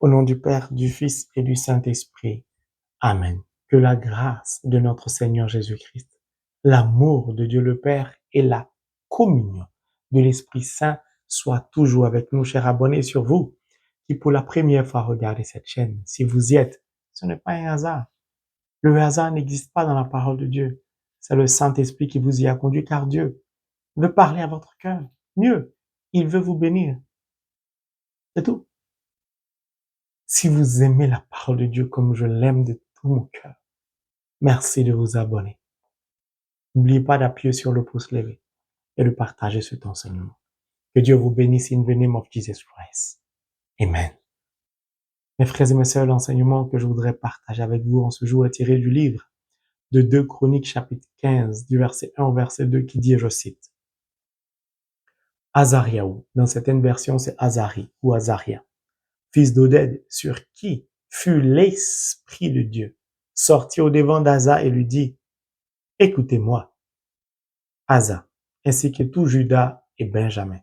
Au nom du Père, du Fils et du Saint-Esprit. Amen. Que la grâce de notre Seigneur Jésus-Christ, l'amour de Dieu le Père et la communion de l'Esprit Saint soient toujours avec nous, chers abonnés, sur vous, qui pour la première fois regardez cette chaîne. Si vous y êtes, ce n'est pas un hasard. Le hasard n'existe pas dans la parole de Dieu. C'est le Saint-Esprit qui vous y a conduit, car Dieu veut parler à votre cœur. Mieux, il veut vous bénir. C'est tout. Si vous aimez la parole de Dieu comme je l'aime de tout mon cœur, merci de vous abonner. N'oubliez pas d'appuyer sur le pouce levé et de partager cet enseignement. Que Dieu vous bénisse in the name of Jesus Christ. Amen. Mes frères et mes sœurs, l'enseignement que je voudrais partager avec vous en ce jour est tiré du livre de 2 Chroniques chapitre 15 du verset 1 au verset 2 qui dit, je cite, Azariaou, dans certaines versions c'est Azari ou Azaria, fils d'Oded, sur qui fut l'Esprit de Dieu, sorti au devant d'Asa et lui dit, écoutez-moi, Asa, ainsi que tout Juda et Benjamin.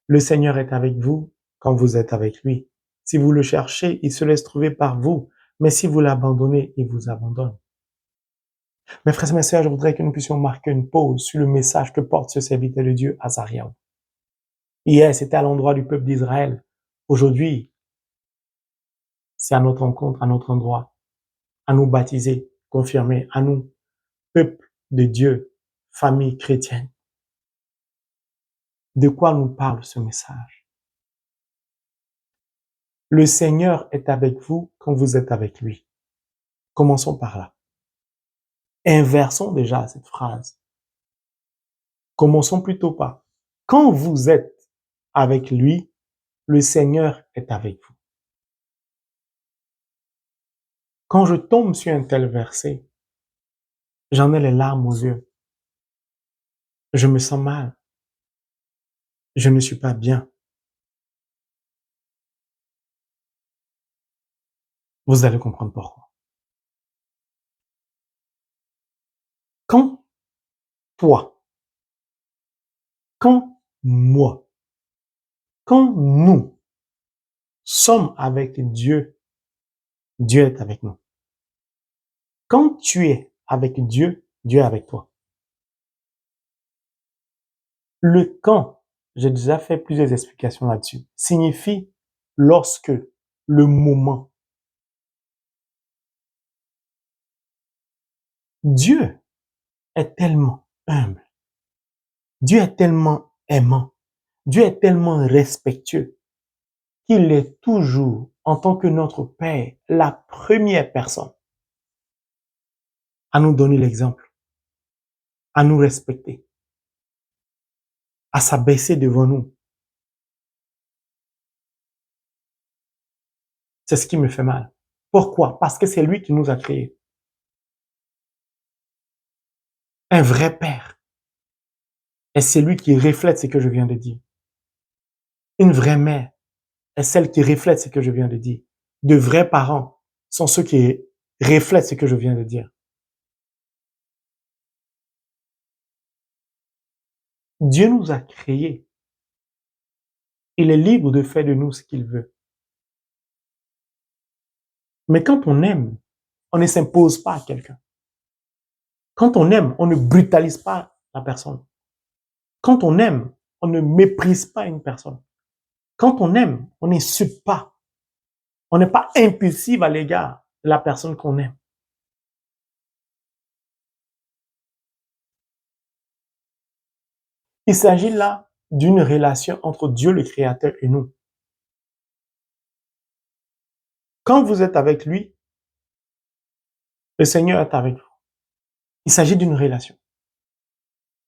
Le Seigneur est avec vous quand vous êtes avec lui. Si vous le cherchez, il se laisse trouver par vous, mais si vous l'abandonnez, il vous abandonne. Mes frères et mes sœurs, je voudrais que nous puissions marquer une pause sur le message que porte ce serviteur de Dieu, Azariah. Hier, c'était à l'endroit du peuple d'Israël. Aujourd'hui, c'est à notre rencontre, à notre endroit, à nous baptiser, confirmer, à nous, peuple de Dieu, famille chrétienne. De quoi nous parle ce message? Le Seigneur est avec vous quand vous êtes avec lui. Commençons par là. Inversons déjà cette phrase. Commençons plutôt par quand vous êtes avec lui, le Seigneur est avec vous. Quand je tombe sur un tel verset, j'en ai les larmes aux yeux. Je me sens mal. Je ne suis pas bien. Vous allez comprendre pourquoi. Quand toi, quand moi, quand nous sommes avec Dieu, Dieu est avec nous. Quand tu es avec Dieu, Dieu est avec toi. Le quand, j'ai déjà fait plusieurs explications là-dessus, signifie lorsque, le moment. Dieu est tellement humble. Dieu est tellement aimant. Dieu est tellement respectueux qu'il est toujours, en tant que notre Père, la première personne à nous donner l'exemple, à nous respecter, à s'abaisser devant nous. C'est ce qui me fait mal. Pourquoi? Parce que c'est lui qui nous a créés. Un vrai Père est celui qui reflète ce que je viens de dire. Une vraie mère est celle qui reflète ce que je viens de dire. De vrais parents sont ceux qui reflètent ce que je viens de dire. Dieu nous a créés. Il est libre de faire de nous ce qu'il veut. Mais quand on aime, on ne s'impose pas à quelqu'un. Quand on aime, on ne brutalise pas la personne. Quand on aime, on ne méprise pas une personne. Quand on aime, on n'insulte pas. On n'est pas impulsif à l'égard de la personne qu'on aime. Il s'agit là d'une relation entre Dieu le Créateur et nous. Quand vous êtes avec lui, le Seigneur est avec vous. Il s'agit d'une relation.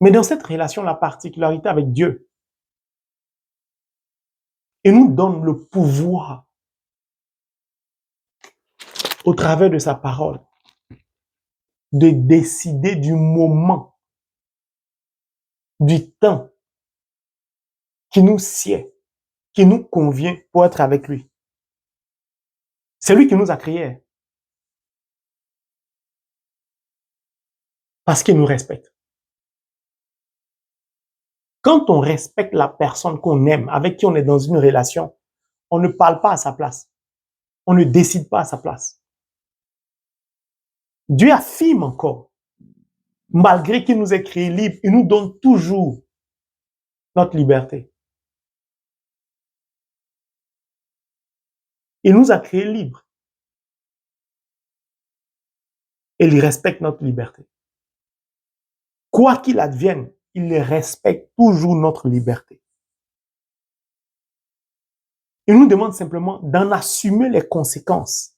Mais dans cette relation, la particularité avec Dieu, il nous donne le pouvoir, au travers de sa parole, de décider du moment, du temps qui nous sied, qui nous convient pour être avec lui. C'est lui qui nous a créés. Parce qu'il nous respecte. Quand on respecte la personne qu'on aime, avec qui on est dans une relation, on ne parle pas à sa place. On ne décide pas à sa place. Dieu affirme encore, malgré qu'il nous ait créés libres, il nous donne toujours notre liberté. Il nous a créés libres. Et il respecte notre liberté. Quoi qu'il advienne, il respecte toujours notre liberté. Il nous demande simplement d'en assumer les conséquences.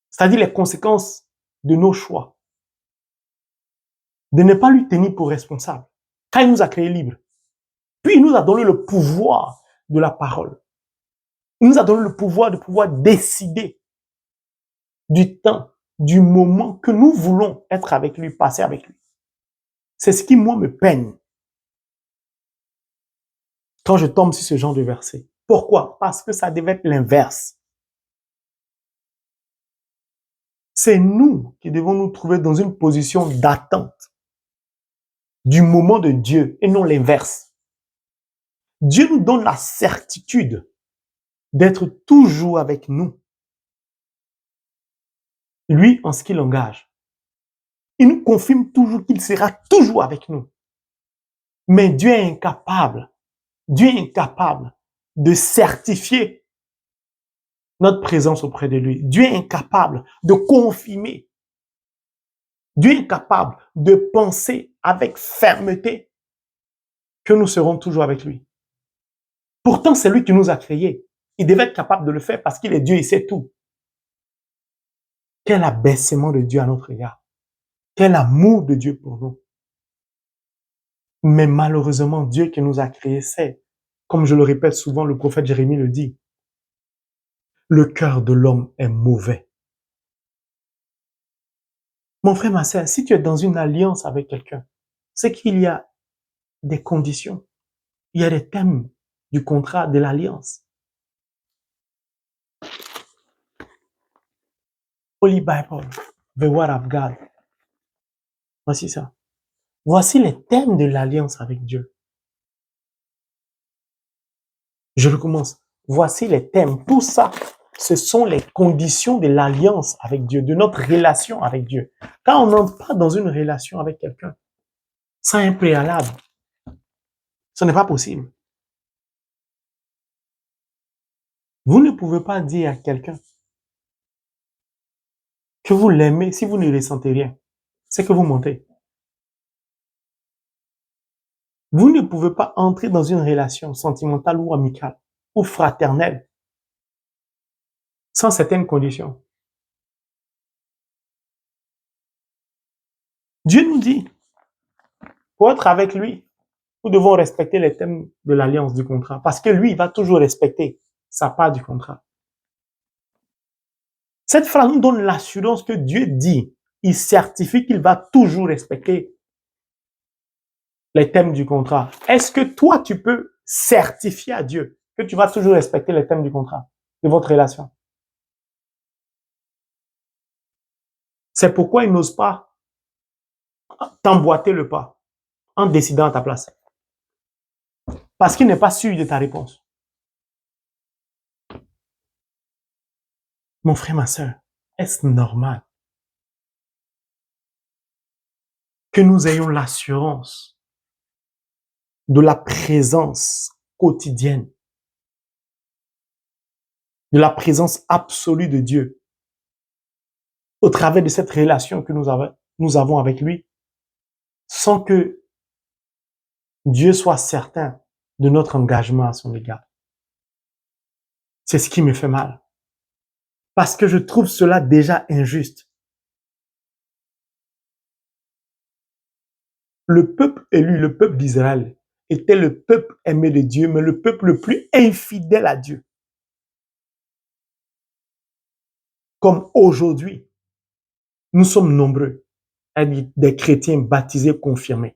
C'est-à-dire les conséquences de nos choix. De ne pas lui tenir pour responsable. Car il nous a créés libres. Puis il nous a donné le pouvoir de la parole. Il nous a donné le pouvoir de pouvoir décider du temps, du moment que nous voulons être avec lui, passer avec lui. C'est ce qui, moi, me peine quand je tombe sur ce genre de verset. Pourquoi? Parce que ça devait être l'inverse. C'est nous qui devons nous trouver dans une position d'attente du moment de Dieu et non l'inverse. Dieu nous donne la certitude d'être toujours avec nous. Lui, en ce qu'il engage. Il nous confirme toujours qu'il sera toujours avec nous. Mais Dieu est incapable de certifier notre présence auprès de lui. Dieu est incapable de confirmer. Dieu est incapable de penser avec fermeté que nous serons toujours avec lui. Pourtant, c'est lui qui nous a créés. Il devait être capable de le faire parce qu'il est Dieu, il sait tout. Quel abaissement de Dieu à notre égard. Quel amour de Dieu pour nous. Mais malheureusement, Dieu qui nous a créés sait, comme je le répète souvent, le prophète Jérémie le dit, le cœur de l'homme est mauvais. Mon frère, ma sœur, si tu es dans une alliance avec quelqu'un, c'est qu'il y a des conditions. Il y a des thèmes du contrat, de l'alliance. Holy Bible, the Word of God. Voici ça. Voici les thèmes de l'alliance avec Dieu. Je recommence. Voici les thèmes. Tout ça, ce sont les conditions de l'alliance avec Dieu, de notre relation avec Dieu. Quand on n'entre pas dans une relation avec quelqu'un, sans un préalable, ce n'est pas possible. Vous ne pouvez pas dire à quelqu'un que vous l'aimez si vous ne ressentez rien. C'est que vous mentez. Vous ne pouvez pas entrer dans une relation sentimentale ou amicale ou fraternelle sans certaines conditions. Dieu nous dit, pour être avec lui, nous devons respecter les thèmes de l'alliance du contrat parce que lui, il va toujours respecter sa part du contrat. Cette phrase nous donne l'assurance que Dieu dit, il certifie qu'il va toujours respecter les thèmes du contrat. Est-ce que toi, tu peux certifier à Dieu que tu vas toujours respecter les thèmes du contrat de votre relation? C'est pourquoi il n'ose pas t'emboîter le pas en décidant à ta place. Parce qu'il n'est pas sûr de ta réponse. Mon frère, ma soeur, est-ce normal que nous ayons l'assurance de la présence quotidienne, de la présence absolue de Dieu au travers de cette relation que nous avons avec lui, sans que Dieu soit certain de notre engagement à son égard? C'est ce qui me fait mal. Parce que je trouve cela déjà injuste. Le peuple élu, le peuple d'Israël, était le peuple aimé de Dieu, mais le peuple le plus infidèle à Dieu. Comme aujourd'hui, nous sommes nombreux à être des chrétiens baptisés, confirmés,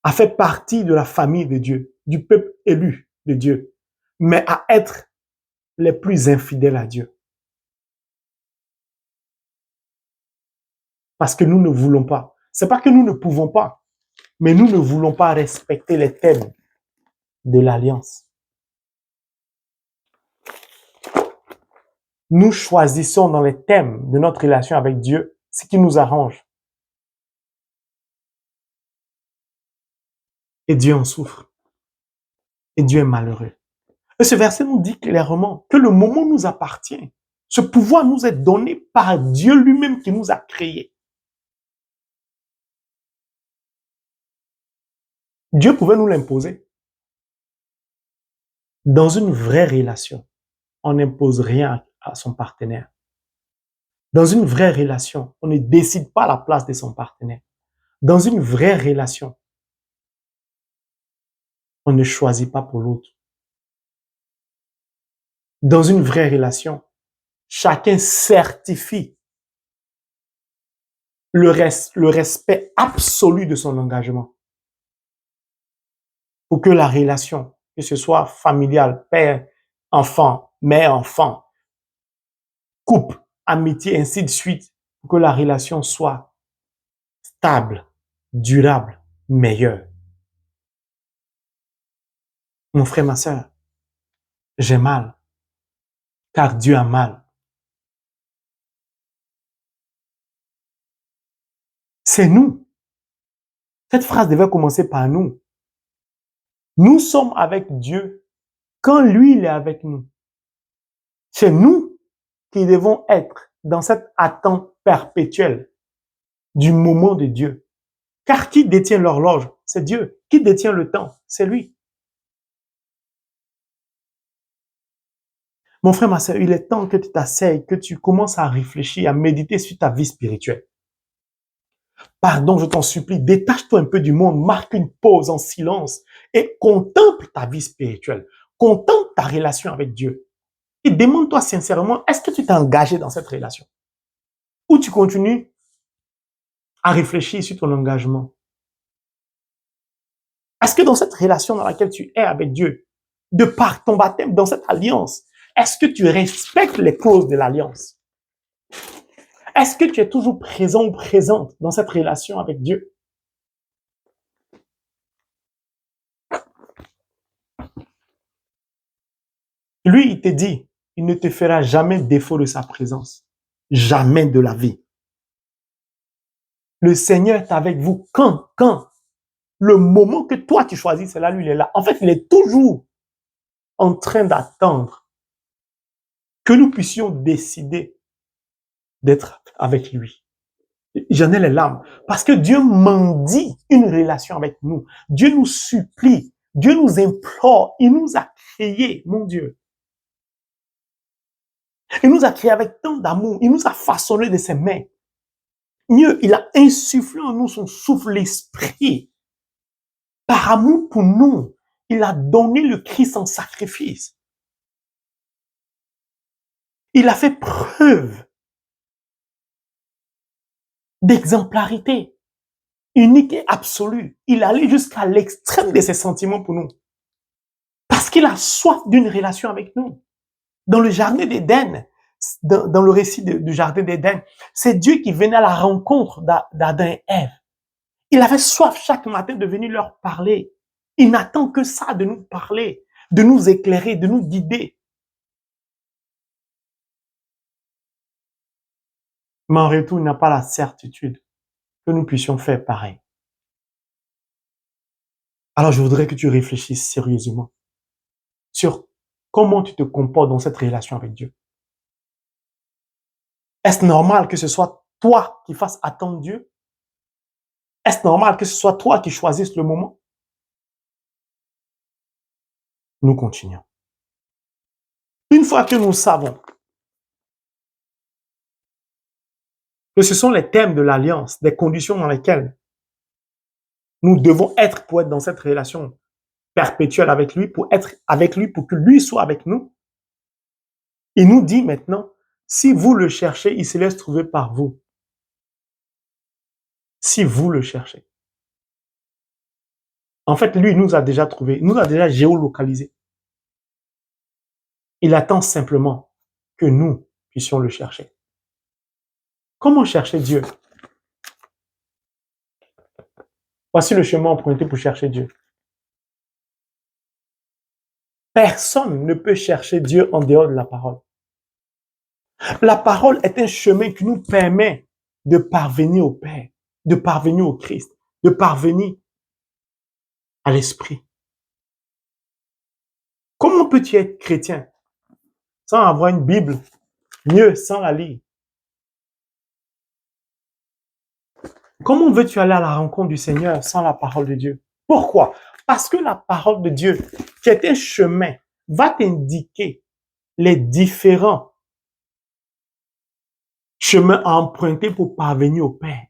à faire partie de la famille de Dieu, du peuple élu de Dieu, mais à être les plus infidèles à Dieu. Parce que nous ne voulons pas. C'est pas que nous ne pouvons pas, mais nous ne voulons pas respecter les thèmes de l'alliance. Nous choisissons dans les thèmes de notre relation avec Dieu ce qui nous arrange. Et Dieu en souffre. Et Dieu est malheureux. Et ce verset nous dit clairement que le moment nous appartient. Ce pouvoir nous est donné par Dieu lui-même qui nous a créés. Dieu pouvait nous l'imposer. Dans une vraie relation, on n'impose rien à son partenaire. Dans une vraie relation, on ne décide pas à la place de son partenaire. Dans une vraie relation, on ne choisit pas pour l'autre. Dans une vraie relation, chacun certifie le respect absolu de son engagement pour que la relation, que ce soit familiale, père, enfant, mère, enfant, couple, amitié, ainsi de suite, pour que la relation soit stable, durable, meilleure. Mon frère, ma sœur, j'ai mal, car Dieu a mal. C'est nous. Cette phrase devait commencer par nous. Nous sommes avec Dieu quand lui, il est avec nous. C'est nous qui devons être dans cette attente perpétuelle du moment de Dieu. Car qui détient l'horloge? C'est Dieu. Qui détient le temps? C'est lui. Mon frère, ma sœur, il est temps que tu t'asseyes, que tu commences à réfléchir, à méditer sur ta vie spirituelle. Pardon, je t'en supplie, détache-toi un peu du monde, marque une pause en silence et contemple ta vie spirituelle. Contemple ta relation avec Dieu. Et demande-toi sincèrement, est-ce que tu t'es engagé dans cette relation? Ou tu continues à réfléchir sur ton engagement? Est-ce que dans cette relation dans laquelle tu es avec Dieu, de par ton baptême, dans cette alliance, est-ce que tu respectes les clauses de l'alliance? Est-ce que tu es toujours présent ou présente dans cette relation avec Dieu? Lui, il te dit, il ne te fera jamais défaut de sa présence. Jamais de la vie. Le Seigneur est avec vous quand? Le moment que toi tu choisis, c'est là, lui, il est là. En fait, il est toujours en train d'attendre que nous puissions décider d'être avec lui. J'en ai les larmes. Parce que Dieu mendie une relation avec nous. Dieu nous supplie. Dieu nous implore. Il nous a créés, mon Dieu. Il nous a créés avec tant d'amour. Il nous a façonnés de ses mains. Mieux, il a insufflé en nous son souffle, l'esprit. Par amour pour nous, il a donné le Christ en sacrifice. Il a fait preuve d'exemplarité unique et absolue. Il allait jusqu'à l'extrême de ses sentiments pour nous. Parce qu'il a soif d'une relation avec nous. Dans le jardin d'Éden, dans le récit du jardin d'Éden, c'est Dieu qui venait à la rencontre d'Adam et Ève. Il avait soif chaque matin de venir leur parler. Il n'attend que ça, de nous parler, de nous éclairer, de nous guider. Mais en retour, il n'a pas la certitude que nous puissions faire pareil. Alors, je voudrais que tu réfléchisses sérieusement sur comment tu te comportes dans cette relation avec Dieu. Est-ce normal que ce soit toi qui fasses attendre Dieu? Est-ce normal que ce soit toi qui choisisses le moment? Nous continuons. Une fois que nous savons que ce sont les thèmes de l'alliance, des conditions dans lesquelles nous devons être pour être dans cette relation perpétuelle avec lui, pour être avec lui, pour que lui soit avec nous, il nous dit maintenant, si vous le cherchez, il se laisse trouver par vous. Si vous le cherchez. En fait, lui, il nous a déjà trouvé, il nous a déjà géolocalisé. Il attend simplement que nous puissions le chercher. Comment chercher Dieu? Voici le chemin emprunté pour chercher Dieu. Personne ne peut chercher Dieu en dehors de la parole. La parole est un chemin qui nous permet de parvenir au Père, de parvenir au Christ, de parvenir à l'Esprit. Comment peux-tu être chrétien sans avoir une Bible, mieux, sans la lire? Comment veux-tu aller à la rencontre du Seigneur sans la parole de Dieu? Pourquoi? Parce que la parole de Dieu, qui est un chemin, va t'indiquer les différents chemins à emprunter pour parvenir au Père.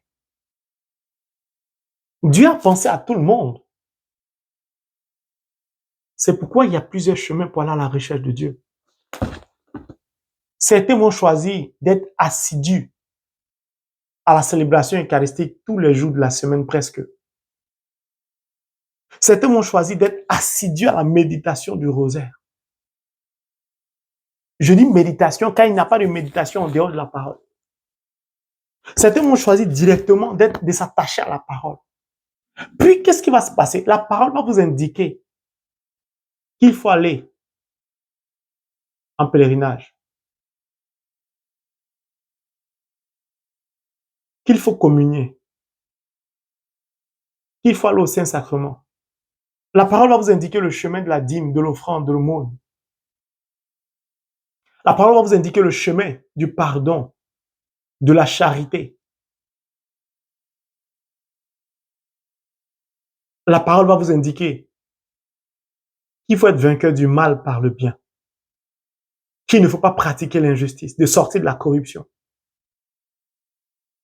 Dieu a pensé à tout le monde. C'est pourquoi il y a plusieurs chemins pour aller à la recherche de Dieu. Certains vont choisir d'être assidus à la célébration eucharistique tous les jours de la semaine presque. Certains vont choisir d'être assidus à la méditation du rosaire. Je dis méditation car il n'y a pas de méditation en dehors de la parole. Certains vont choisir directement de s'attacher à la parole. Puis, qu'est-ce qui va se passer? La parole va vous indiquer qu'il faut aller en pèlerinage, qu'il faut communier, qu'il faut aller au Saint-Sacrement. La parole va vous indiquer le chemin de la dîme, de l'offrande, de l'aumône. La parole va vous indiquer le chemin du pardon, de la charité. La parole va vous indiquer qu'il faut être vainqueur du mal par le bien, qu'il ne faut pas pratiquer l'injustice, de sortir de la corruption.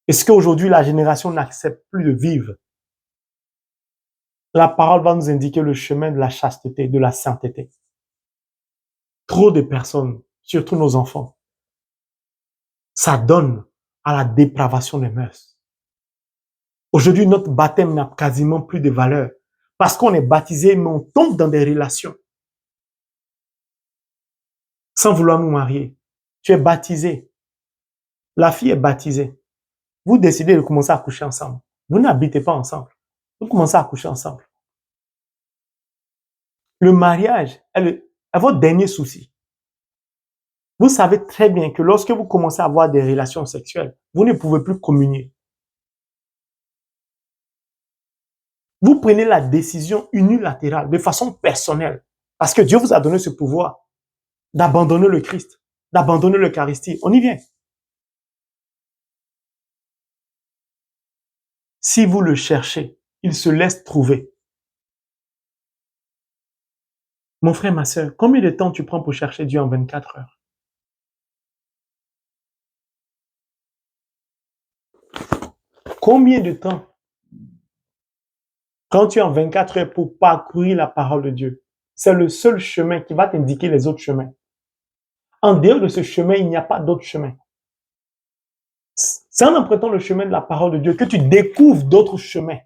Est-ce qu'aujourd'hui, la génération n'accepte plus de vivre? La parole va nous indiquer le chemin de la chasteté, de la sainteté. Trop de personnes, surtout nos enfants, s'adonnent à la dépravation des mœurs. Aujourd'hui, notre baptême n'a quasiment plus de valeur parce qu'on est baptisé, mais on tombe dans des relations sans vouloir nous marier. Tu es baptisé. La fille est baptisée. Vous décidez de commencer à coucher ensemble. Vous n'habitez pas ensemble. Vous commencez à coucher ensemble. Le mariage est votre dernier souci. Vous savez très bien que lorsque vous commencez à avoir des relations sexuelles, vous ne pouvez plus communier. Vous prenez la décision unilatérale, de façon personnelle, parce que Dieu vous a donné ce pouvoir d'abandonner le Christ, d'abandonner l'Eucharistie. On y vient. Si vous le cherchez, il se laisse trouver. Mon frère, ma sœur, combien de temps tu prends pour chercher Dieu en 24 heures? Combien de temps? Quand tu es en 24 heures pour parcourir la parole de Dieu, c'est le seul chemin qui va t'indiquer les autres chemins. En dehors de ce chemin, il n'y a pas d'autre chemin. C'est en empruntant le chemin de la parole de Dieu que tu découvres d'autres chemins.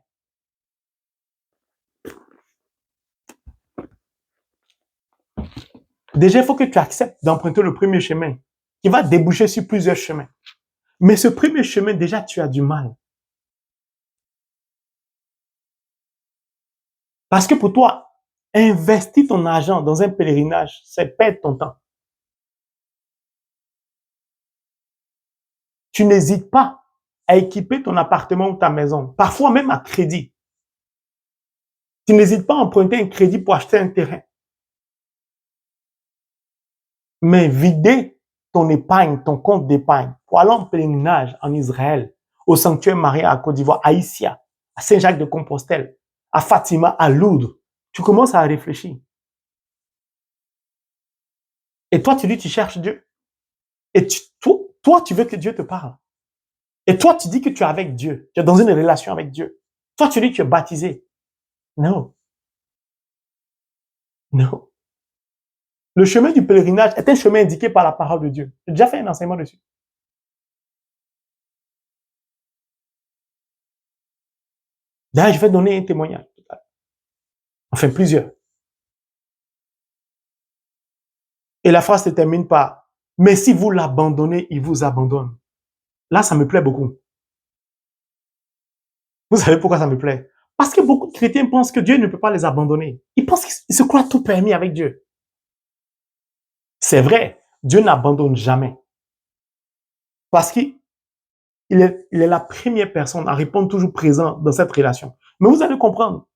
Déjà, il faut que tu acceptes d'emprunter le premier chemin qui va déboucher sur plusieurs chemins. Mais ce premier chemin, déjà, tu as du mal. Parce que pour toi, investir ton argent dans un pèlerinage, c'est perdre ton temps. Tu n'hésites pas à équiper ton appartement ou ta maison, parfois même à crédit. Tu n'hésites pas à emprunter un crédit pour acheter un terrain. Mais vider ton épargne, ton compte d'épargne, pour aller en pèlerinage en Israël, au sanctuaire Maria à Côte d'Ivoire, à Issia, à Saint-Jacques-de-Compostelle, à Fatima, à Lourdes, tu commences à réfléchir. Et toi, tu dis, tu cherches Dieu. Et toi, tu veux que Dieu te parle. Et toi, tu dis que tu es avec Dieu. Tu es dans une relation avec Dieu. Toi, tu dis que tu es baptisé. Non. Non. Le chemin du pèlerinage est un chemin indiqué par la parole de Dieu. J'ai déjà fait un enseignement dessus. D'ailleurs, je vais donner un témoignage. Enfin, plusieurs. Et la phrase se termine par « Mais si vous l'abandonnez, il vous abandonne ». Là, ça me plaît beaucoup. Vous savez pourquoi ça me plaît? Parce que beaucoup de chrétiens pensent que Dieu ne peut pas les abandonner. Ils pensent qu'ils se croient tout permis avec Dieu. C'est vrai, Dieu n'abandonne jamais. Parce qu'il est la première personne à répondre toujours présent dans cette relation. Mais vous allez comprendre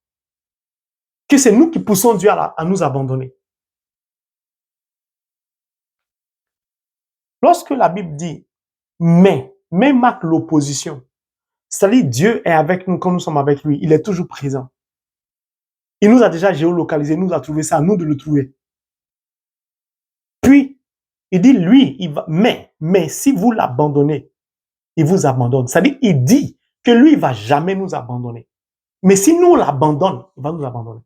que c'est nous qui poussons Dieu à nous abandonner. Lorsque la Bible dit mais marque l'opposition, c'est-à-dire Dieu est avec nous quand nous sommes avec lui, il est toujours présent. Il nous a déjà géolocalisé, il nous a trouvé, c'est à nous de le trouver. Puis, il dit lui, il va, mais si vous l'abandonnez, il vous abandonne. C'est-à-dire, il dit que lui, il ne va jamais nous abandonner. Mais si nous, on l'abandonne, il va nous abandonner.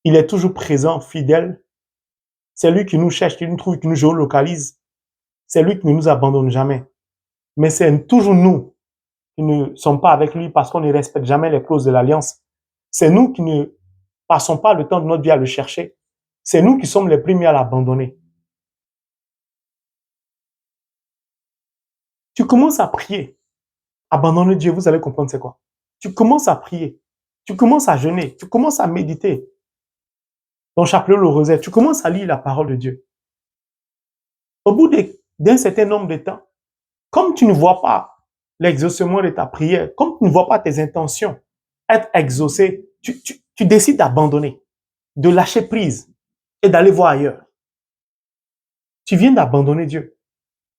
Il est toujours présent, fidèle. C'est lui qui nous cherche, qui nous trouve, qui nous géolocalise. C'est lui qui ne nous abandonne jamais. Mais c'est toujours nous qui ne sommes pas avec lui parce qu'on ne respecte jamais les clauses de l'alliance. C'est nous qui ne passons pas le temps de notre vie à le chercher. C'est nous qui sommes les premiers à l'abandonner. Tu commences à prier. Abandonner Dieu, vous allez comprendre c'est quoi. Tu commences à prier. Tu commences à jeûner. Tu commences à méditer. Ton chapelet, le rosaire. Tu commences à lire la parole de Dieu. Au bout d'un certain nombre de temps, comme tu ne vois pas l'exaucement de ta prière, comme tu ne vois pas tes intentions être exaucées, tu décides d'abandonner, de lâcher prise et d'aller voir ailleurs. Tu viens d'abandonner Dieu.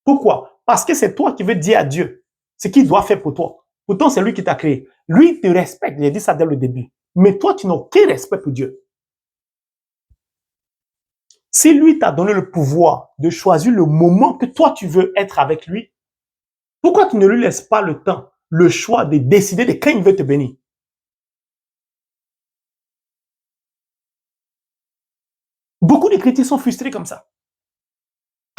Pourquoi? Parce que c'est toi qui veux dire à Dieu ce qu'il doit faire pour toi. Pourtant, c'est lui qui t'a créé. Lui, il te respecte. Il a dit ça dès le début. Mais toi, tu n'as aucun respect pour Dieu. Si lui t'a donné le pouvoir de choisir le moment que toi, tu veux être avec lui, pourquoi tu ne lui laisses pas le temps, le choix de décider de quand il veut te bénir? Beaucoup de chrétiens sont frustrés comme ça.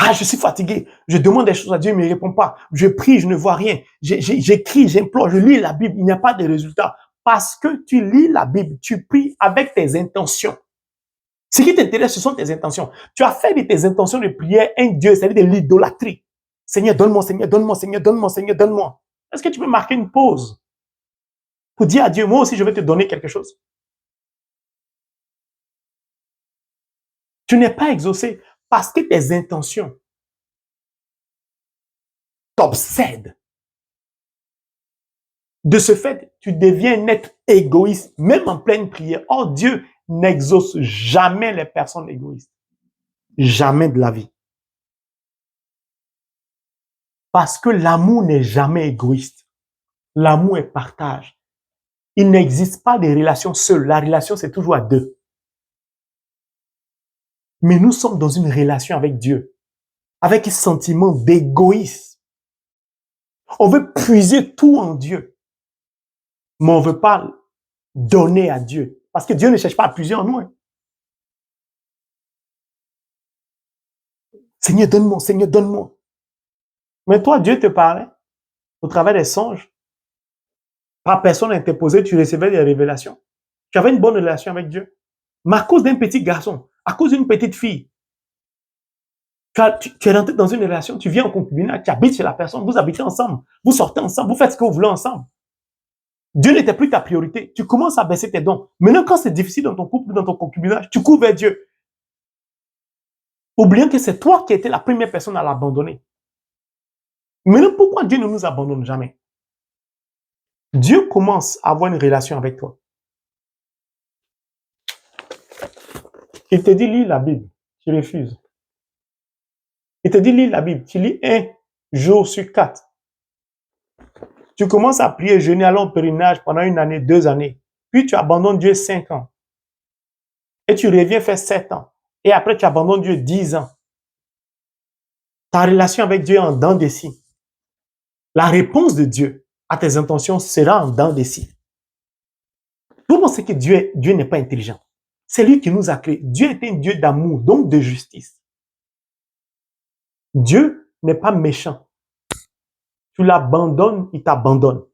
Ah, je suis fatigué. Je demande des choses à Dieu, il ne me répond pas. Je prie, je ne vois rien. J'écris, j'implore, je lis la Bible, il n'y a pas de résultat. Parce que tu lis la Bible, tu pries avec tes intentions. Ce qui t'intéresse, ce sont tes intentions. Tu as fait de tes intentions de prière un Dieu, c'est-à-dire de l'idolâtrie. Seigneur, donne-moi, Seigneur, donne-moi, Seigneur, donne-moi, Seigneur, donne-moi. Est-ce que tu peux marquer une pause pour dire à Dieu, moi aussi, je vais te donner quelque chose? Tu n'es pas exaucé parce que tes intentions t'obsèdent. De ce fait, tu deviens un être égoïste, même en pleine prière. Or, Dieu n'exauce jamais les personnes égoïstes. Jamais de la vie. Parce que l'amour n'est jamais égoïste. L'amour est partage. Il n'existe pas de relation seule. La relation, c'est toujours à deux. Mais nous sommes dans une relation avec Dieu, avec un sentiment d'égoïsme. On veut puiser tout en Dieu, mais on ne veut pas donner à Dieu. Parce que Dieu ne cherche pas à puiser en nous. Hein. Seigneur, donne-moi, Seigneur, donne-moi. Mais toi, Dieu te parlait au travers des songes. Par personne interposée, tu recevais des révélations. Tu avais une bonne relation avec Dieu. Mais à cause d'un petit garçon, à cause d'une petite fille, tu es rentré dans une relation, tu viens en concubinage, tu habites chez la personne, vous habitez ensemble, vous sortez ensemble, vous faites ce que vous voulez ensemble. Dieu n'était plus ta priorité. Tu commences à baisser tes dons. Maintenant, quand c'est difficile dans ton couple, dans ton concubinage, tu cours vers Dieu. Oubliant que c'est toi qui étais la première personne à l'abandonner. Maintenant, pourquoi Dieu ne nous abandonne jamais? Dieu commence à avoir une relation avec toi. Il te dit, lis la Bible. Tu refuses. Il te dit, lis la Bible. Tu lis un jour sur 4. Tu commences à prier, jeûner, aller au pèlerinage pendant 1 année, 2 années. Puis tu abandonnes Dieu 5 ans. Et tu reviens faire 7 ans. Et après, tu abandonnes Dieu 10 ans. Ta relation avec Dieu est en dents de scie. La réponse de Dieu à tes intentions sera en dents de scie. Vous pensez que Dieu n'est pas intelligent. C'est lui qui nous a créés. Dieu est un Dieu d'amour, donc de justice. Dieu n'est pas méchant. Tu l'abandonnes, il t'abandonne.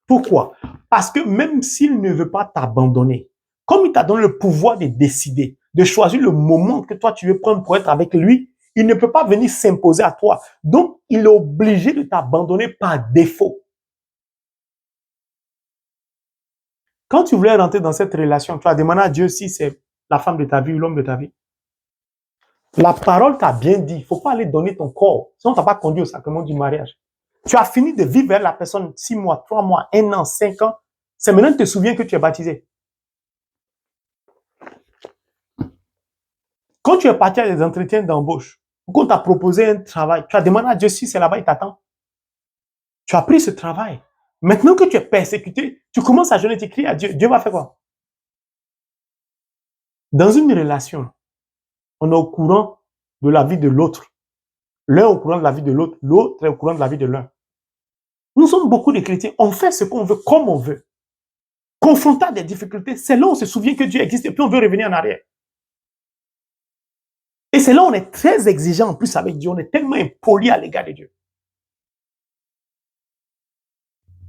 Pourquoi? Parce que même s'il ne veut pas t'abandonner, comme il t'a donné le pouvoir de décider, de choisir le moment que toi tu veux prendre pour être avec lui, il ne peut pas venir s'imposer à toi. Donc, il est obligé de t'abandonner par défaut. Quand tu voulais rentrer dans cette relation, tu as demandé à Dieu si c'est la femme de ta vie ou l'homme de ta vie. La parole t'a bien dit, il ne faut pas aller donner ton corps, sinon tu n'as pas conduit au sacrement du mariage. Tu as fini de vivre avec la personne 6 mois, 3 mois, 1 an, 5 ans. C'est maintenant que tu te souviens que tu es baptisé. Quand tu es parti à des entretiens d'embauche, quand on t'a proposé un travail, tu as demandé à Dieu si c'est là-bas, il t'attend. Tu as pris ce travail. Maintenant que tu es persécuté, tu commences à jeûner, tu cries à Dieu. Dieu va faire quoi? Dans une relation, on est au courant de la vie de l'autre. L'un est au courant de la vie de l'autre, l'autre est au courant de la vie de l'un. Nous sommes beaucoup de chrétiens, on fait ce qu'on veut, comme on veut. Confrontant des difficultés, c'est là où on se souvient que Dieu existe et puis on veut revenir en arrière. Et c'est là où on est très exigeant en plus avec Dieu, on est tellement impoli à l'égard de Dieu.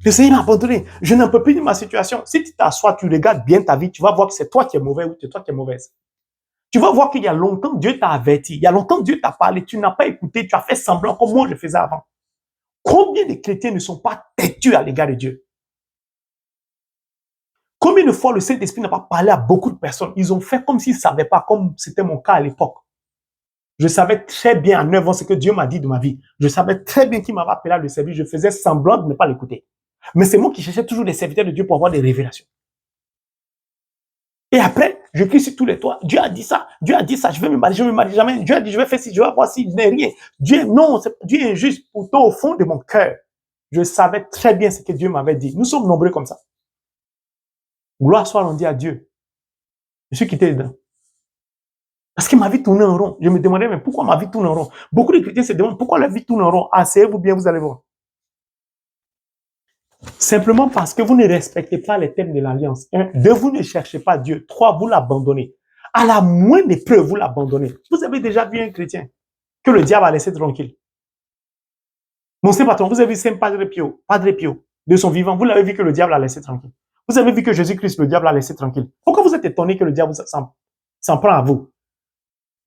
Le Seigneur m'a abandonné, je n'en peux plus de ma situation. Si tu t'assois, tu regardes bien ta vie, tu vas voir que c'est toi qui es mauvais ou c'est toi qui es mauvaise. Tu vas voir qu'il y a longtemps, Dieu t'a averti. Il y a longtemps, Dieu t'a parlé. Tu n'as pas écouté. Tu as fait semblant comme moi je faisais avant. Combien de chrétiens ne sont pas têtus à l'égard de Dieu? Combien de fois le Saint-Esprit n'a pas parlé à beaucoup de personnes? Ils ont fait comme s'ils ne savaient pas, comme c'était mon cas à l'époque. Je savais très bien à 9 ans ce que Dieu m'a dit de ma vie. Je savais très bien qu'il m'avait appelé à le servir. Je faisais semblant de ne pas l'écouter. Mais c'est moi qui cherchais toujours des serviteurs de Dieu pour avoir des révélations. Et après, je crie sur tous les toits. Dieu a dit ça. Dieu a dit ça. Je vais me marier, je ne me marie jamais. Dieu a dit, je vais faire ci, je vais voir si, je n'ai rien. Dieu, non, Dieu est injuste. Pourtant, au fond de mon cœur, je savais très bien ce que Dieu m'avait dit. Nous sommes nombreux comme ça. Gloire soit rendue à Dieu. Je suis quitté dedans. Parce que ma vie tournait en rond. Je me demandais, mais pourquoi ma vie tourne en rond? Beaucoup de chrétiens se demandent pourquoi la vie tourne en rond. Asseyez-vous bien, vous allez voir. Simplement parce que vous ne respectez pas les thèmes de l'alliance. 1, 2, vous ne cherchez pas Dieu. 3, vous l'abandonnez. À la moindre épreuve, vous l'abandonnez. Vous avez déjà vu un chrétien que le diable a laissé tranquille. Mon Saint Patron, vous avez vu Saint Padre Pio, de son vivant, vous l'avez vu que le diable a laissé tranquille. Vous avez vu que Jésus-Christ, le diable a laissé tranquille. Pourquoi vous êtes étonné que le diable s'en prend à vous?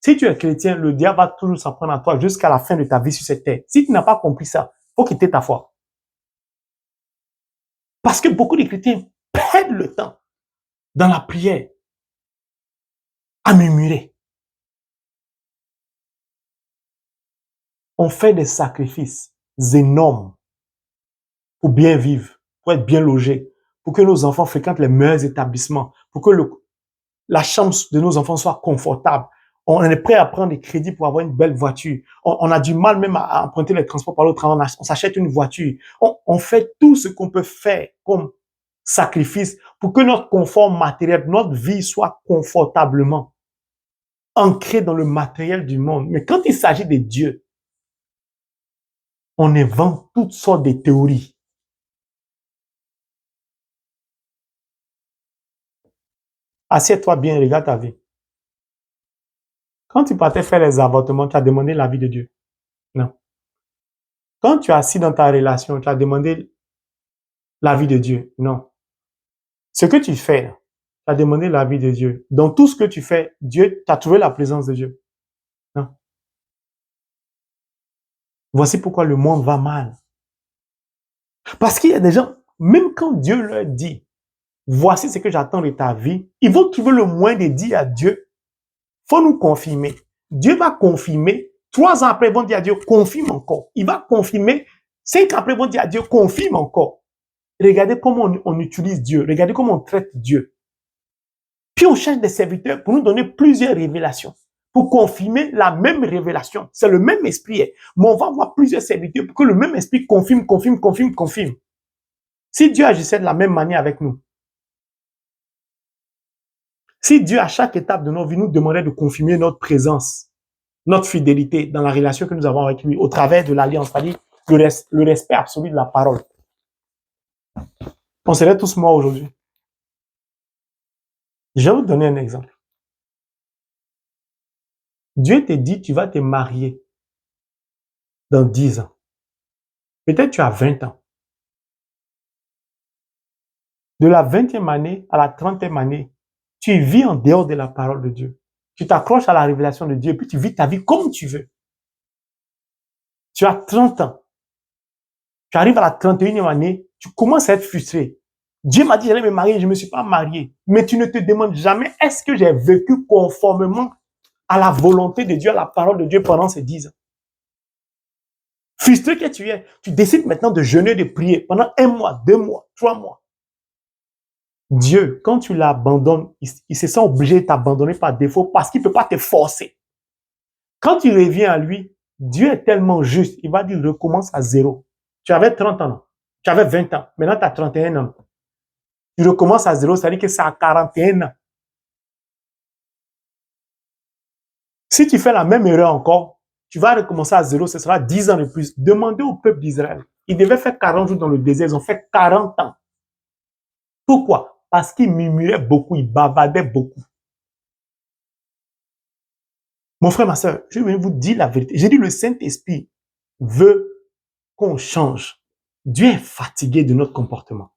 Si tu es chrétien, le diable va toujours s'en prendre à toi jusqu'à la fin de ta vie sur cette terre. Si tu n'as pas compris ça, il faut quitter ta foi. Parce que beaucoup de chrétiens perdent le temps dans la prière à murmurer. On fait des sacrifices énormes pour bien vivre, pour être bien logé, pour que nos enfants fréquentent les meilleurs établissements, pour que la chambre de nos enfants soit confortable. On est prêt à prendre des crédits pour avoir une belle voiture. On a du mal même à emprunter les transports par le travail. On s'achète une voiture. On fait tout ce qu'on peut faire comme sacrifice pour que notre confort matériel, notre vie soit confortablement ancrée dans le matériel du monde. Mais quand il s'agit de Dieu, on invente toutes sortes de théories. Assieds-toi bien, regarde ta vie. Quand tu partais faire les avortements, tu as demandé l'avis de Dieu? Non. Quand tu es assis dans ta relation, tu as demandé l'avis de Dieu? Non. Ce que tu fais, tu as demandé l'avis de Dieu. Dans tout ce que tu fais, Dieu, tu as trouvé la présence de Dieu? Non. Voici pourquoi le monde va mal. Parce qu'il y a des gens, même quand Dieu leur dit, voici ce que j'attends de ta vie, ils vont trouver le moyen de dire à Dieu, faut nous confirmer. Dieu va confirmer. 3 ans après, ils vont dire à Dieu, confirme encore. Il va confirmer. 5 ans après, ils vont dire à Dieu, confirme encore. Regardez comment on utilise Dieu. Regardez comment on traite Dieu. Puis on cherche des serviteurs pour nous donner plusieurs révélations, pour confirmer la même révélation. C'est le même esprit. Mais on va avoir plusieurs serviteurs pour que le même esprit confirme. Si Dieu agissait de la même manière avec nous, si Dieu, à chaque étape de nos vies, nous demandait de confirmer notre présence, notre fidélité dans la relation que nous avons avec lui, au travers de l'alliance, c'est-à-dire le respect absolu de la parole, on serait tous morts aujourd'hui. Je vais vous donner un exemple. Dieu te dit, tu vas te marier dans 10 ans. Peut-être tu as 20 ans. De la 20e année à la 30e année, tu vis en dehors de la parole de Dieu. Tu t'accroches à la révélation de Dieu, puis tu vis ta vie comme tu veux. Tu as 30 ans. Tu arrives à la 31e année, tu commences à être frustré. Dieu m'a dit, j'allais me marier, je ne me suis pas marié. Mais tu ne te demandes jamais, est-ce que j'ai vécu conformément à la volonté de Dieu, à la parole de Dieu pendant ces 10 ans. Frustré que tu es, tu décides maintenant de jeûner, de prier pendant 1 mois, 2 mois, 3 mois. Dieu, quand tu l'abandonnes, il se sent obligé de t'abandonner par défaut parce qu'il ne peut pas te forcer. Quand tu reviens à lui, Dieu est tellement juste, il va dire recommence à zéro. Tu avais 30 ans, tu avais 20 ans, maintenant tu as 31 ans. Tu recommences à zéro, ça veut dire que c'est à 41 ans. Si tu fais la même erreur encore, tu vas recommencer à zéro, ce sera 10 ans de plus. Demandez au peuple d'Israël. Ils devaient faire 40 jours dans le désert, ils ont fait 40 ans. Pourquoi? Parce qu'ils murmuraient beaucoup, ils bavardaient beaucoup. Mon frère, ma soeur, je vais vous dire la vérité. J'ai dit le Saint-Esprit veut qu'on change. Dieu est fatigué de notre comportement.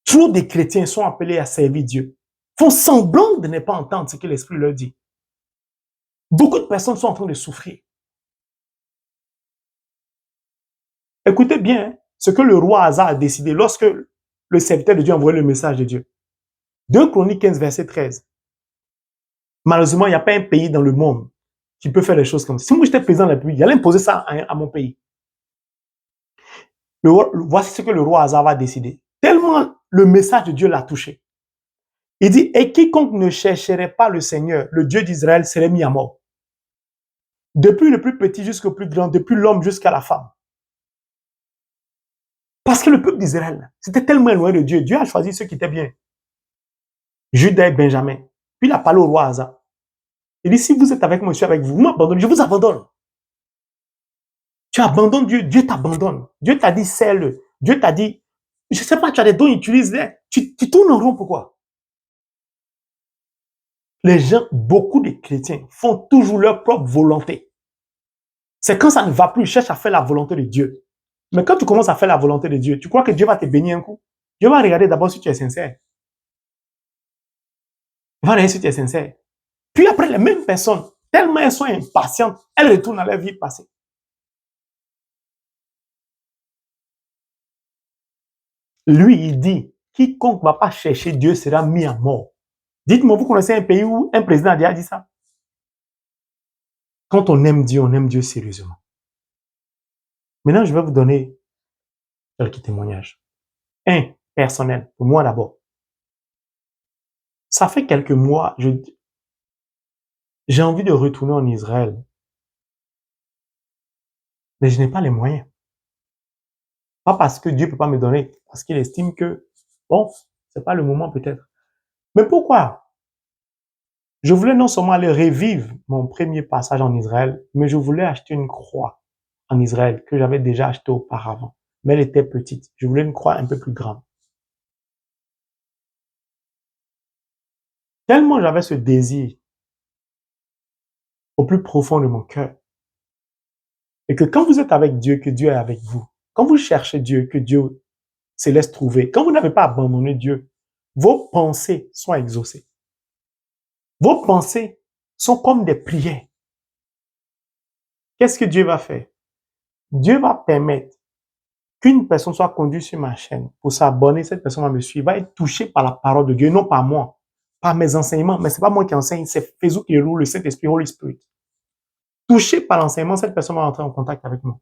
Trop de chrétiens sont appelés à servir Dieu, font semblant de ne pas entendre ce que l'Esprit leur dit. Beaucoup de personnes sont en train de souffrir. Écoutez bien ce que le roi Asa a décidé lorsque le serviteur de Dieu a envoyé le message de Dieu. 2 Chroniques 15, verset 13. Malheureusement, il n'y a pas un pays dans le monde qui peut faire des choses comme ça. Si moi j'étais président de la République, j'allais imposer ça à mon pays. Voici ce que le roi Asa va décider. Tellement le message de Dieu l'a touché. Il dit, et quiconque ne chercherait pas le Seigneur, le Dieu d'Israël, serait mis à mort. Depuis le plus petit jusqu'au plus grand, depuis l'homme jusqu'à la femme. Parce que le peuple d'Israël, c'était tellement loin de Dieu. Dieu a choisi ceux qui étaient bien. Judas et Benjamin. Puis il a parlé au roi Asa. Il dit, si vous êtes avec moi, je suis avec vous. Vous m'abandonnez, je vous abandonne. Tu abandonnes Dieu, Dieu t'abandonne. Dieu t'a dit, sais-le. Dieu t'a dit, je ne sais pas, tu as des dons, utilise-les. Tu tournes en rond, pourquoi? Les gens, beaucoup de chrétiens, font toujours leur propre volonté. C'est quand ça ne va plus, ils cherchent à faire la volonté de Dieu. Mais quand tu commences à faire la volonté de Dieu, tu crois que Dieu va te bénir un coup? Dieu va regarder d'abord si tu es sincère. Il va regarder si tu es sincère. Puis après, les mêmes personnes, tellement elles sont impatientes, elles retournent à leur vie passée. Lui, il dit, quiconque ne va pas chercher Dieu sera mis à mort. Dites-moi, vous connaissez un pays où un président a déjà dit ça? Quand on aime Dieu sérieusement. Maintenant, je vais vous donner quelques témoignages. Un, personnel, pour moi d'abord. Ça fait quelques mois, j'ai envie de retourner en Israël. Mais je n'ai pas les moyens. Pas parce que Dieu ne peut pas me donner, parce qu'il estime que, bon, c'est pas le moment peut-être. Mais pourquoi? Je voulais non seulement aller revivre mon premier passage en Israël, mais je voulais acheter une croix en Israël que j'avais déjà achetée auparavant. Mais elle était petite. Je voulais une croix un peu plus grande. Tellement j'avais ce désir au plus profond de mon cœur. Et que quand vous êtes avec Dieu, que Dieu est avec vous. Quand vous cherchez Dieu, que Dieu se laisse trouver. Quand vous n'avez pas abandonné Dieu, vos pensées sont exaucées. Vos pensées sont comme des prières. Qu'est-ce que Dieu va faire? Dieu va permettre qu'une personne soit conduite sur ma chaîne pour s'abonner, cette personne va me suivre, va être touchée par la parole de Dieu, non pas moi, par mes enseignements, mais c'est pas moi qui enseigne, c'est Jésus qui roule, le Saint-Esprit, Holy Spirit. Touchée par l'enseignement, cette personne va entrer en contact avec moi.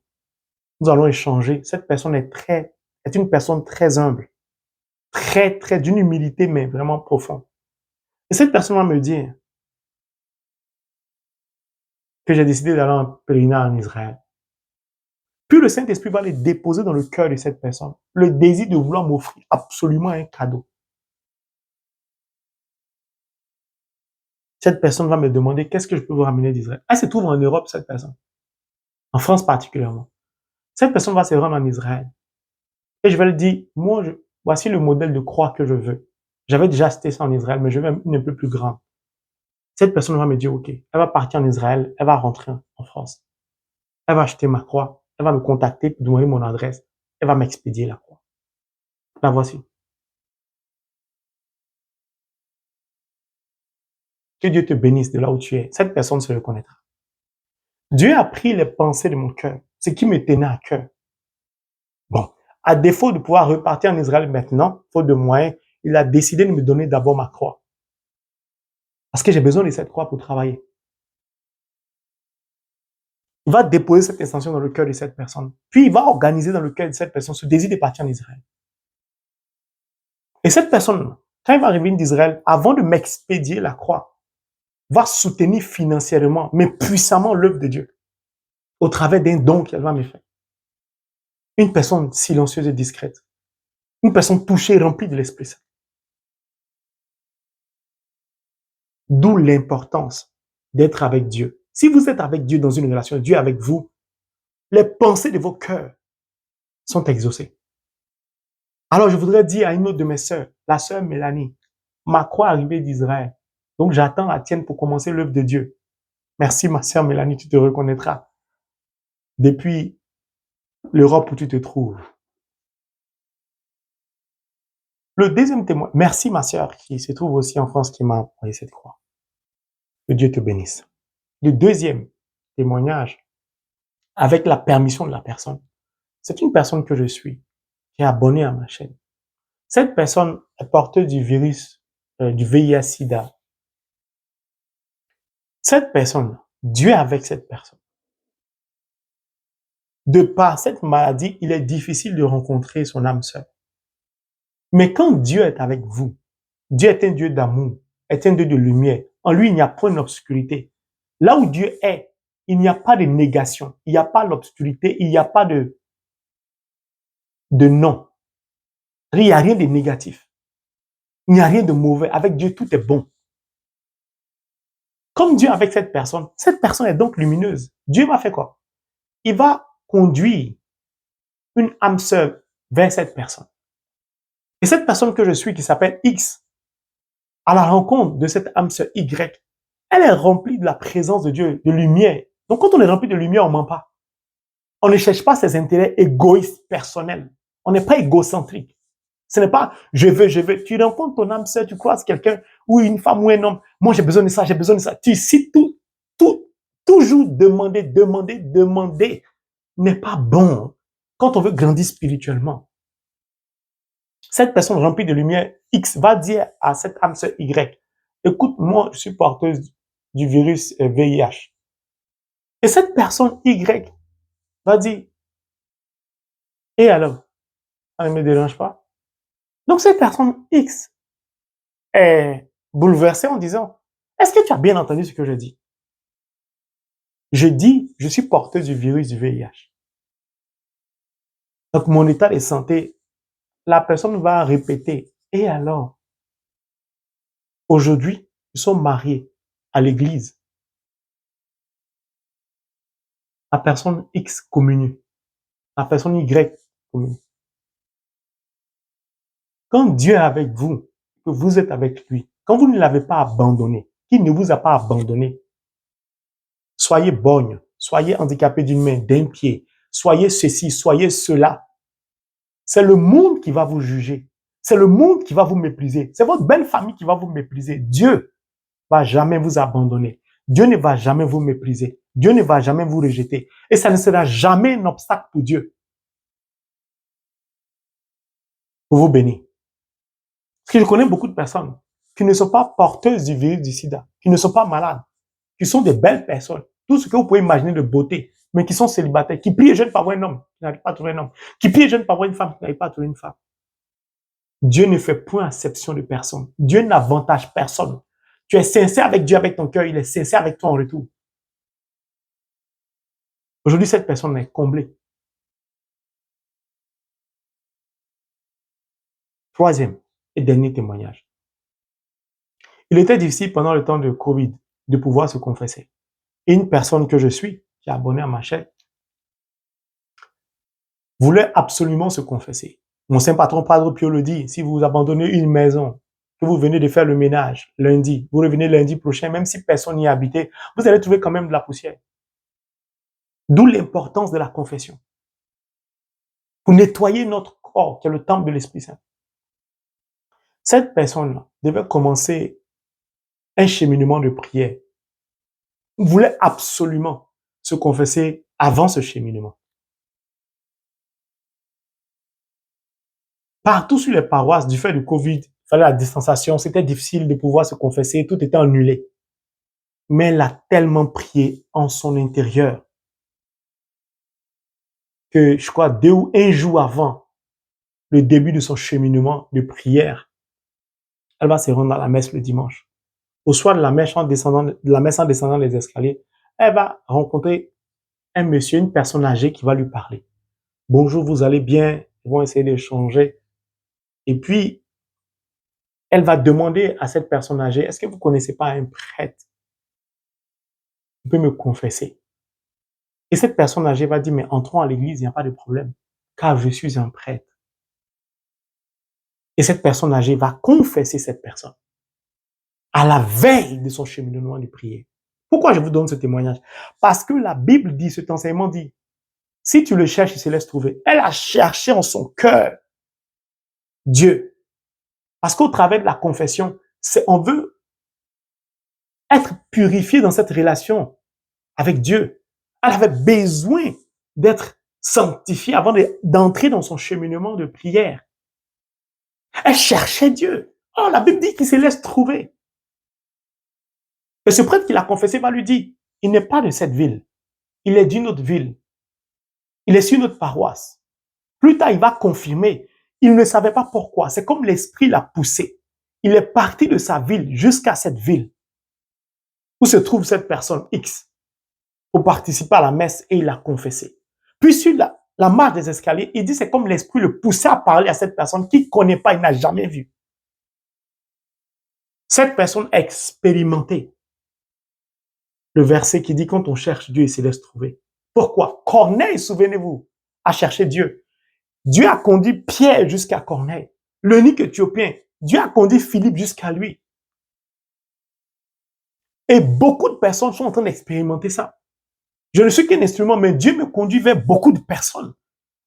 Nous allons échanger. Cette personne est une personne très humble, très d'une humilité, mais vraiment profonde. Et cette personne va me dire que j'ai décidé d'aller en pèlerinage en Israël. Puis le Saint-Esprit va les déposer dans le cœur de cette personne. Le désir de vouloir m'offrir absolument un cadeau. Cette personne va me demander qu'est-ce que je peux vous ramener d'Israël. Elle se trouve en Europe, cette personne. En France particulièrement. Cette personne va se rendre en Israël. Et je vais lui dire, moi, voici le modèle de croix que je veux. J'avais déjà acheté ça en Israël, mais je veux une un peu plus grande. Cette personne va me dire, OK, elle va partir en Israël, elle va rentrer en France. Elle va acheter ma croix, elle va me contacter pour demander mon adresse, elle va m'expédier la croix. La voici. Que Dieu te bénisse de là où tu es. Cette personne se reconnaîtra. Dieu a pris les pensées de mon cœur, ce qui me tenait à cœur. Bon, à défaut de pouvoir repartir en Israël maintenant, faute de moyens, il a décidé de me donner d'abord ma croix. Parce que j'ai besoin de cette croix pour travailler. Il va déposer cette intention dans le cœur de cette personne. Puis il va organiser dans le cœur de cette personne ce désir de partir en Israël. Et cette personne, quand il va revenir d'Israël, avant de m'expédier la croix, va soutenir financièrement, mais puissamment l'œuvre de Dieu, au travers d'un don qu'elle va me faire. Une personne silencieuse et discrète. Une personne touchée, remplie de l'Esprit Saint. D'où l'importance d'être avec Dieu. Si vous êtes avec Dieu dans une relation, Dieu est avec vous, les pensées de vos cœurs sont exaucées. Alors je voudrais dire à une autre de mes sœurs, la sœur Mélanie, ma croix arrivée d'Israël. Donc j'attends la tienne pour commencer l'œuvre de Dieu. Merci ma sœur Mélanie, tu te reconnaîtras. Depuis l'Europe où tu te trouves. Le deuxième témoin, merci ma sœur qui se trouve aussi en France qui m'a envoyé cette croix. Que Dieu te bénisse. Le deuxième témoignage, avec la permission de la personne, c'est une personne que je suis, qui est abonnée à ma chaîne. Cette personne est porteuse du virus, du VIH-Sida. Cette personne, Dieu est avec cette personne. De par cette maladie, il est difficile de rencontrer son âme sœur. Mais quand Dieu est avec vous, Dieu est un Dieu d'amour, est un Dieu de lumière. En lui, il n'y a point d'obscurité. Là où Dieu est, il n'y a pas de négation, il n'y a pas l'obscurité, il n'y a pas de non. Il n'y a rien de négatif. Il n'y a rien de mauvais. Avec Dieu, tout est bon. Comme Dieu est avec cette personne est donc lumineuse. Dieu va faire quoi? Il va conduire une âme sœur vers cette personne. Et cette personne que je suis, qui s'appelle X, à la rencontre de cette âme sœur Y, elle est remplie de la présence de Dieu, de lumière. Donc quand on est rempli de lumière, on ne ment pas. On ne cherche pas ses intérêts égoïstes personnels. On n'est pas égocentrique. Ce n'est pas je veux, je veux. Tu rencontres ton âme sœur, tu croises quelqu'un, ou une femme ou un homme. Moi, j'ai besoin de ça, j'ai besoin de ça. Tu cites toujours demander n'est pas bon quand on veut grandir spirituellement. Cette personne remplie de lumière X va dire à cette âme sœur Y, écoute, moi, je suis porteuse du virus VIH. Et cette personne Y va dire, et alors, ça ne me dérange pas. Donc cette personne X est bouleversée en disant, est-ce que tu as bien entendu ce que je dis? Je dis, je suis porteuse du virus du VIH. Donc mon état de santé, la personne va répéter, et alors, aujourd'hui, nous sommes mariés à l'église. La personne X communie. La personne Y communie. Quand Dieu est avec vous, que vous êtes avec lui, quand vous ne l'avez pas abandonné, qu'il ne vous a pas abandonné, soyez borgne, soyez handicapé d'une main, d'un pied, soyez ceci, soyez cela. C'est le monde qui va vous juger. C'est le monde qui va vous mépriser. C'est votre belle famille qui va vous mépriser. Dieu ne va jamais vous abandonner. Dieu ne va jamais vous mépriser. Dieu ne va jamais vous rejeter. Et ça ne sera jamais un obstacle pour Dieu. Pour vous bénir. Parce que je connais beaucoup de personnes qui ne sont pas porteuses du virus du sida, qui ne sont pas malades, qui sont des belles personnes. Tout ce que vous pouvez imaginer de beauté, mais qui sont célibataires, qui prient et jeûnent pour avoir un homme, qui n'arrivent pas à trouver un homme, qui prient et jeûnent pour avoir une femme, qui n'arrivent pas à trouver une femme. Dieu ne fait point exception de personne. Dieu n'avantage personne. Tu es sincère avec Dieu, avec ton cœur, il est sincère avec toi en retour. Aujourd'hui, cette personne est comblée. Troisième et dernier témoignage. Il était difficile pendant le temps de Covid de pouvoir se confesser. Et une personne que je suis, qui est abonnée à ma chaîne, voulait absolument se confesser. Mon saint patron Padre Pio le dit, si vous abandonnez une maison, que vous venez de faire le ménage lundi, vous revenez lundi prochain, même si personne n'y a habité, vous allez trouver quand même de la poussière. D'où l'importance de la confession. Pour nettoyer notre corps, qui est le temple de l'Esprit Saint. Cette personne-là devait commencer un cheminement de prière. Il voulait absolument se confesser avant ce cheminement. Partout sur les paroisses, du fait du Covid, il fallait la distanciation, c'était difficile de pouvoir se confesser, tout était annulé. Mais elle a tellement prié en son intérieur. que, je crois, 2 ou 1 jour avant le début de son cheminement de prière, elle va se rendre à la messe le dimanche. Au soir de la messe, en descendant les escaliers, elle va rencontrer un monsieur, une personne âgée qui va lui parler. Bonjour, vous allez bien? Ils vont essayer d'échanger. Et puis, elle va demander à cette personne âgée, est-ce que vous connaissez pas un prêtre qui peut me confesser? Et cette personne âgée va dire, mais entrons à l'église, il n'y a pas de problème, car je suis un prêtre. Et cette personne âgée va confesser cette personne à la veille de son cheminement de prière. Pourquoi je vous donne ce témoignage? Parce que la Bible dit, cet enseignement dit, si tu le cherches, il se laisse trouver. Elle a cherché en son cœur Dieu. Parce qu'au travers de la confession, on veut être purifié dans cette relation avec Dieu. Elle avait besoin d'être sanctifiée avant d'entrer dans son cheminement de prière. Elle cherchait Dieu. Oh, la Bible dit qu'il se laisse trouver. Et ce prêtre qui l'a confessé va lui dire, il n'est pas de cette ville. Il est d'une autre ville. Il est sur notre paroisse. Plus tard, il va confirmer. Il ne savait pas pourquoi. C'est comme l'esprit l'a poussé. Il est parti de sa ville jusqu'à cette ville où se trouve cette personne X pour participer à la messe et il l'a confessé. Puis sur la marche des escaliers, il dit c'est comme l'esprit le poussait à parler à cette personne qu'il ne connaît pas, il n'a jamais vu. Cette personne a expérimenté le verset qui dit quand on cherche Dieu, il se laisse trouver. Pourquoi? Corneille, souvenez-vous, a cherché Dieu. Dieu a conduit Pierre jusqu'à Corneille. L'eunuque éthiopien, Dieu a conduit Philippe jusqu'à lui. Et beaucoup de personnes sont en train d'expérimenter ça. Je ne suis qu'un instrument, mais Dieu me conduit vers beaucoup de personnes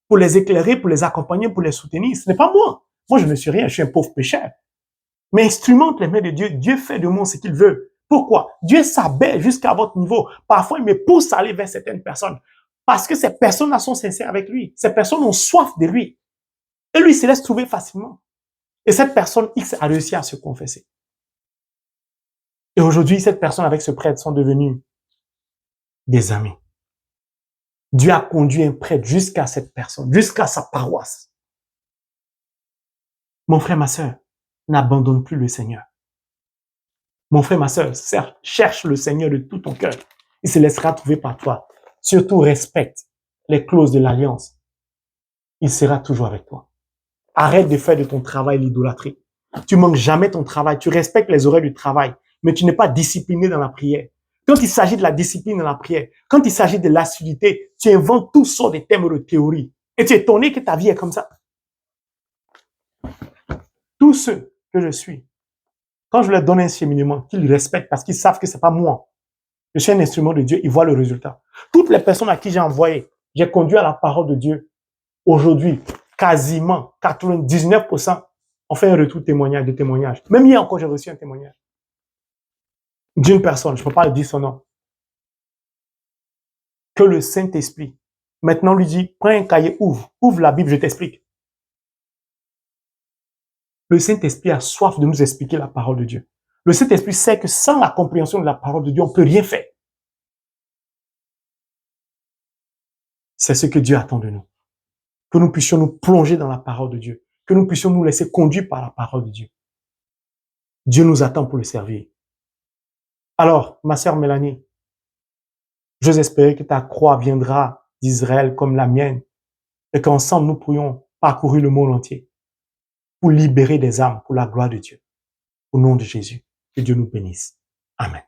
pour les éclairer, pour les accompagner, pour les soutenir. Ce n'est pas moi. Moi, je ne suis rien, je suis un pauvre pécheur. Mais instrumente les mains de Dieu. Dieu fait de moi ce qu'il veut. Pourquoi? Dieu s'abaisse jusqu'à votre niveau. Parfois, il me pousse à aller vers certaines personnes. Parce que ces personnes-là sont sincères avec lui. Ces personnes ont soif de lui. Et lui, il se laisse trouver facilement. Et cette personne X a réussi à se confesser. Et aujourd'hui, cette personne avec ce prêtre sont devenus des amis. Dieu a conduit un prêtre jusqu'à cette personne, jusqu'à sa paroisse. Mon frère, ma sœur, n'abandonne plus le Seigneur. Mon frère, ma sœur, cherche le Seigneur de tout ton cœur. Il se laissera trouver par toi. Surtout, respecte les clauses de l'alliance. Il sera toujours avec toi. Arrête de faire de ton travail l'idolâtrie. Tu manques jamais ton travail. Tu respectes les horaires du travail, mais tu n'es pas discipliné dans la prière. Quand il s'agit de la discipline dans la prière, quand il s'agit de l'assiduité, tu inventes toutes sortes de thèmes de théorie. Et tu es étonné que ta vie est comme ça. Tous ceux que je suis, quand je leur donne un cheminement, qu'ils respectent parce qu'ils savent que c'est pas moi. Je suis un instrument de Dieu, ils voient le résultat. Toutes les personnes à qui j'ai envoyé, j'ai conduit à la parole de Dieu. Aujourd'hui, quasiment 99% ont fait un retour de témoignage. Même hier encore, j'ai reçu un témoignage d'une personne, je ne peux pas dire son nom, que le Saint-Esprit maintenant lui dit, prends un cahier, ouvre la Bible, je t'explique. Le Saint-Esprit a soif de nous expliquer la parole de Dieu. Le Saint-Esprit sait que sans la compréhension de la parole de Dieu, on ne peut rien faire. C'est ce que Dieu attend de nous. Que nous puissions nous plonger dans la parole de Dieu. Que nous puissions nous laisser conduire par la parole de Dieu. Dieu nous attend pour le servir. Alors, ma sœur Mélanie, j'ose espérer que ta croix viendra d'Israël comme la mienne et qu'ensemble nous pourrions parcourir le monde entier pour libérer des âmes pour la gloire de Dieu. Au nom de Jésus, que Dieu nous bénisse. Amen.